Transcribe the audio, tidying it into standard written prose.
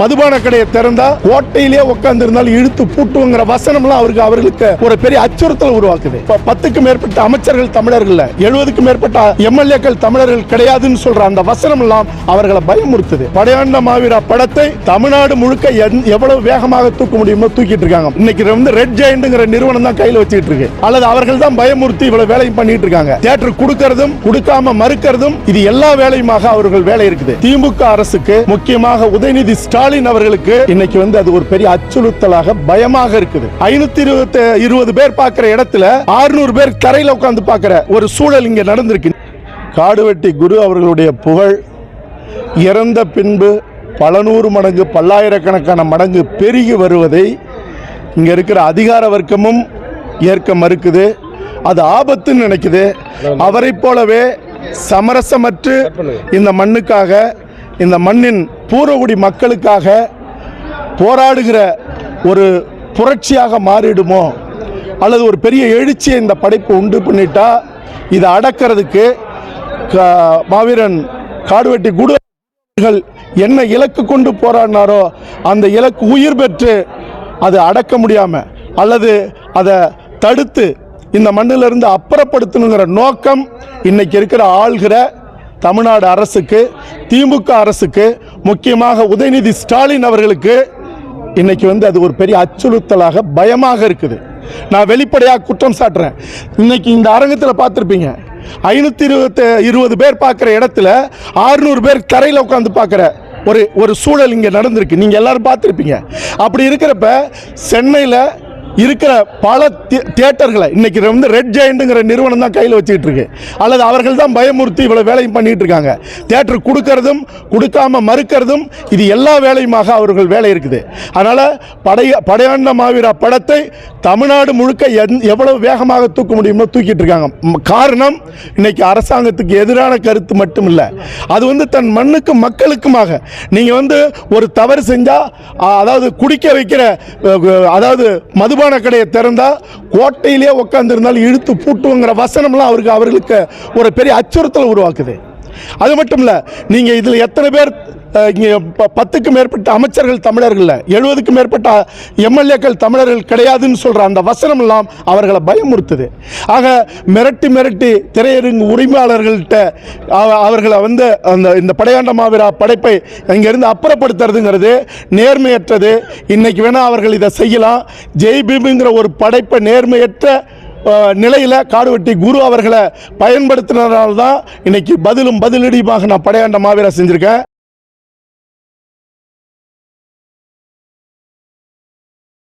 மதுபான கடையை திறந்தா கோட்டையிலே உட்கார்ந்து இருந்தால் இழுத்து பூட்டுங்கிற வசனம்லாம் அவர்களுக்கு ஒரு பெரிய அச்சுறுத்தல் உருவாக்குது. 10க்கும் மேற்பட்ட அமைச்சர்கள் தமிழர்கள், 70க்கும் மேற்பட்ட எம்எல்ஏக்கள் தமிழர்கள் கிடையாதுன்னு சொல்ற அந்த வசனம் எல்லாம் அவர்களை பயமுறுத்துது. படையாண்ட மாவீரா படத்தை தமிழ்நாடு முழுக்க எவ்வளவு வேகமாக தூக்க முடியுமோ தூக்கிட்டு இருக்காங்க. இன்னைக்கு ரெட் ஜெயண்ட்ங்கிற நிறுவனம் தான் கையில் வச்சுட்டு இருக்கு. அல்லது அவர்கள் தான் பயமுறுத்தி இவ்வளவு வேலையும் பண்ணிட்டு இருக்காங்க. தியேட்டர் கொடுக்கறதும் கொடுக்காம மறுக்கிறதும் இது எல்லா வேலையுமாக அவர்கள் வேலை இருக்குது. திமுக அரசுக்கு முக்கியமாக உதயநிதி ஸ்டாலின் அவர்களுக்கு இன்னைக்கு அது ஒரு பெரிய அச்சுறுத்தலாக பயமாக இருக்குது. 520 பேர் பார்க்கிற இடத்துல 600 பேர் தரையில உட்கார்ந்து பார்க்கிற ஒரு சூழல் இங்க நடந்திருக்கு. காடுவெட்டி குரு அவர்களுடைய புகழ் இறந்த பின்பு பல நூறு மடங்கு பல்லாயிரக்கணக்கான மடங்கு பெருகி வருவதை இங்க இருக்கிற அதிகார வர்க்கமும் ஏற்க மறுக்குது. அது ஆபத்துன்னு நினைக்குது. அவரை போலவே சமரசமற்று இந்த மண்ணுக்காக, இந்த மண்ணின் பூர்வகுடி மக்களுக்காக போராடுகிற ஒரு புரட்சியாக மாறிடுமோ அல்லது ஒரு பெரிய எழுச்சியை இந்த படைப்பு உண்டு பண்ணிட்டா இதை அடக்கிறதுக்கு மாவீரன் காடுவெட்டி குரு என்ன இலக்கு கொண்டு போராடினாரோ அந்த இலக்கு உயிர் பெற்று அது அடக்க முடியாம அல்லது அதை தடுத்து இந்த மண்ணிலிருந்து அப்புறப்படுத்தணுங்கிற நோக்கம் இன்னைக்கு இருக்கிற ஆள்கிற தமிழ்நாடு அரசுக்கு, திமுக அரசுக்கு, முக்கியமாக உதயநிதி ஸ்டாலின் அவர்களுக்கு இன்னைக்கு அது ஒரு பெரிய அச்சுறுத்தலாக பயமாக இருக்குது. நான் வெளிப்படையாக குற்றம் சாட்டுறேன். இன்னைக்கு இந்த அரங்கத்தில் பார்த்துருப்பீங்க, 520 பேர் பார்க்குற இடத்துல 600 பேர் தரையில் உட்காந்து பார்க்குற ஒரு சூழல் இங்கே நடந்திருக்கு. நீங்கள் எல்லாரும் பார்த்துருப்பீங்க. அப்படி இருக்கிறப்ப சென்னையில் இருக்கிற பல தியேட்டர்களை இன்னைக்கு ரெட் ஜெயண்ட்ங்கிற நிறுவனம் தான் கையில் வச்சுக்கிட்டு இருக்கு. அல்லது அவர்கள் தான் பயமுறுத்தி இவ்வளவு வேலையும் பண்ணிட்டு இருக்காங்க. தியேட்டர் கொடுக்கறதும் கொடுக்காம மறுக்கிறதும் இது எல்லா வேலையுமாக அவர்கள் வேலை இருக்குது. அதனால படையாண்ட மாவீரா படத்தை தமிழ்நாடு முழுக்க எவ்வளவு வேகமாக தூக்க முடியுமோ தூக்கிட்டு இருக்காங்க. காரணம் இன்னைக்கு அரசாங்கத்துக்கு எதிரான கருத்து மட்டும் இல்லை, அது தன் மண்ணுக்கும் மக்களுக்குமாக. நீங்க ஒரு தவறு செஞ்சா, அதாவது குடிக்க வைக்கிற, அதாவது மதுபான கடையை திறந்தா கோட்டையிலே உட்கார்ந்து இருந்தால் இழுத்து பூட்டுங்கிற வசனம்லாம் அவர்களுக்கு ஒரு பெரிய அச்சுறுத்தல் உருவாக்குது. அது மட்டும் இல்ல, நீங்க இதுல எத்தனை பேர் 10க்கும் மேற்பட்ட அமைச்சர்கள் தமிழர்கள், 70க்கும் மேற்பட்ட எம்எல்ஏக்கள் தமிழர்கள் கிடையாதுன்னு சொல்ற அந்த வசனம் எல்லாம் அவர்களை பயமுறுத்துது. ஆக மிரட்டி திரையரங்கு உரிமையாளர்கள்ட்ட அவர்களை இந்த படையாண்ட மாவீரா படைப்பை இங்கிருந்து அப்புறப்படுத்துறதுங்கிறது நேர்மையற்றது. இன்னைக்கு வேணா அவர்கள் இதை செய்யலாம். ஜெய் பீம்ங்கிற ஒரு படைப்பை நேர்மையற்ற நிலையில காடுவெட்டி குரு அவர்களை பயன்படுத்தினதால்தான் இன்னைக்கு பதிலடியுமாக நான் படையாண்ட மாவீரா செஞ்சிருக்கேன்.